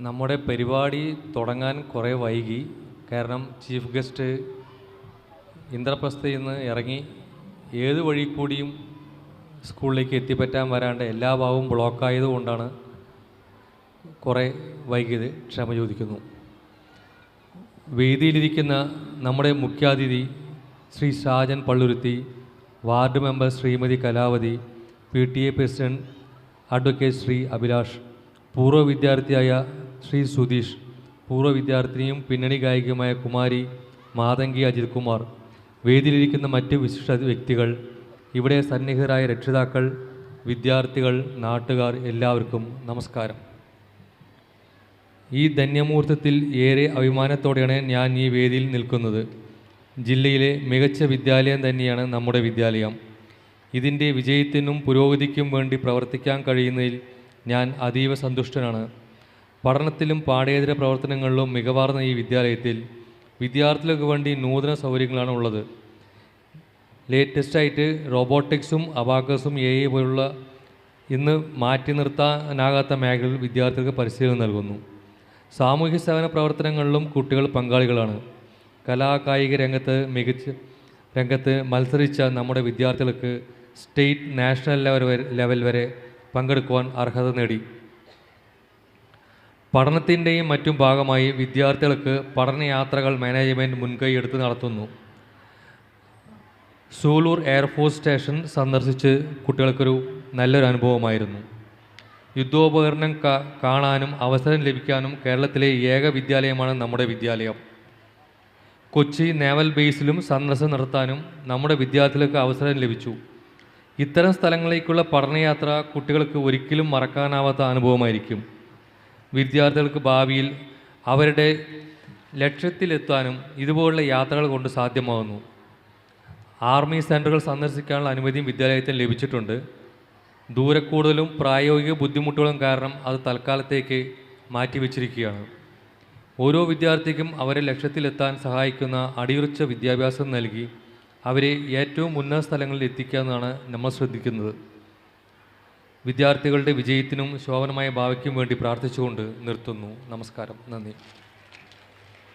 നമ്മുടെ പരിപാടി തുടങ്ങാൻ കുറേ വൈകി. കാരണം ചീഫ് ഗസ്റ്റ് ഇന്ദ്രപ്രസ്ഥയിൽ നിന്ന് ഇറങ്ങി ഏത് വഴി കൂടിയും സ്കൂളിലേക്ക് എത്തിപ്പറ്റാൻ വരാണ്ട് എല്ലാ ഭാഗവും ബ്ലോക്കായതുകൊണ്ടാണ് കുറേ വൈകിയത്. ക്ഷമ ചോദിക്കുന്നു. വേദിയിലിരിക്കുന്ന നമ്മുടെ മുഖ്യാതിഥി Shri Shajan Palluruthy, ward member Shrimati Kalavathi, PTA president advocate Shri Abhilash, പൂർവ്വ വിദ്യാർത്ഥിയായ ശ്രീ സുധീഷ്, പൂർവ്വ വിദ്യാർത്ഥിനിയും പിന്നണി ഗായികയുമായ കുമാരി മാതങ്കി അജിത് കുമാർ, വേദിയിലിരിക്കുന്ന മറ്റ് വിശിഷ്ട വ്യക്തികൾ, ഇവിടെ സന്നിഹിതരായ രക്ഷിതാക്കൾ, വിദ്യാർത്ഥികൾ, നാട്ടുകാർ, എല്ലാവർക്കും നമസ്കാരം. ഈ ധന്യമുഹൂർത്തത്തിൽ ഏറെ അഭിമാനത്തോടെയാണ് ഞാൻ ഈ വേദിയിൽ നിൽക്കുന്നത്. ജില്ലയിലെ മികച്ച വിദ്യാലയം തന്നെയാണ് നമ്മുടെ വിദ്യാലയം. ഇതിൻ്റെ വിജയത്തിനും പുരോഗതിക്കും വേണ്ടി പ്രവർത്തിക്കാൻ കഴിയുന്നതിൽ ഞാൻ അതീവ സന്തുഷ്ടനാണ്. പഠനത്തിലും പാഠ്യേതര പ്രവർത്തനങ്ങളിലും മികവാർന്ന ഈ വിദ്യാലയത്തിൽ വിദ്യാർത്ഥികൾക്ക് വേണ്ടി നൂതന സൗകര്യങ്ങളാണ് ഉള്ളത്. ലേറ്റസ്റ്റായിട്ട് റോബോട്ടിക്സും അബാക്കസും AI പോലുള്ള ഇന്ന് മാറ്റി നിർത്താനാകാത്ത മേഖലകളിൽ വിദ്യാർത്ഥികൾക്ക് പരിശീലനം നൽകുന്നു. സാമൂഹ്യ സേവന പ്രവർത്തനങ്ങളിലും കുട്ടികൾ പങ്കാളികളാണ്. കലാകായിക രംഗത്ത് മത്സരിച്ച നമ്മുടെ വിദ്യാർത്ഥികൾക്ക് സ്റ്റേറ്റ് നാഷണൽ ലെവൽ വരെ പങ്കെടുക്കുവാൻ അർഹത നേടി. പഠനത്തിൻ്റെയും മറ്റും ഭാഗമായി വിദ്യാർത്ഥികൾക്ക് പഠനയാത്രകൾ മാനേജ്മെൻറ്റ് മുൻകൈയെടുത്ത് നടത്തുന്നു. സൂലൂർ എയർഫോഴ്സ് സ്റ്റേഷൻ സന്ദർശിച്ച് കുട്ടികൾക്കൊരു നല്ലൊരു അനുഭവമായിരുന്നു. യുദ്ധോപകരണം കാണാനും അവസരം ലഭിക്കാനും കേരളത്തിലെ ഏക വിദ്യാലയമാണ് നമ്മുടെ വിദ്യാലയം. കൊച്ചി നേവൽ ബേസിലും സന്ദർശനം നടത്താനും നമ്മുടെ വിദ്യാർത്ഥികൾക്ക് അവസരം ലഭിച്ചു. ഇത്തരം സ്ഥലങ്ങളിലേക്കുള്ള പഠനയാത്ര കുട്ടികൾക്ക് ഒരിക്കലും മറക്കാനാവാത്ത അനുഭവമായിരിക്കും. വിദ്യാർത്ഥികൾക്ക് ഭാവിയിൽ അവരുടെ ലക്ഷ്യത്തിലെത്താനും ഇതുപോലുള്ള യാത്രകൾ കൊണ്ട് സാധ്യമാകുന്നു. ആർമി സെൻറ്ററുകൾ സന്ദർശിക്കാനുള്ള അനുമതിയും വിദ്യാലയത്തിന് ലഭിച്ചിട്ടുണ്ട്. ദൂരക്കൂടുതലും പ്രായോഗിക ബുദ്ധിമുട്ടുകളും കാരണം അത് തൽക്കാലത്തേക്ക് മാറ്റിവെച്ചിരിക്കുകയാണ്. ഓരോ വിദ്യാർത്ഥിക്കും അവരെ ലക്ഷ്യത്തിലെത്താൻ സഹായിക്കുന്ന അടിയുറച്ച വിദ്യാഭ്യാസം നൽകി അവരെ ഏറ്റവും ഉന്നത സ്ഥലങ്ങളിൽ എത്തിക്കാമെന്നാണ് നമ്മൾ ശ്രദ്ധിക്കുന്നത്. വിദ്യാർത്ഥികളുടെ വിജയത്തിനും ശോഭനമായ ഭാവിക്കും വേണ്ടി പ്രാർത്ഥിച്ചുകൊണ്ട് നിർത്തുന്നു. നമസ്കാരം. നന്ദി.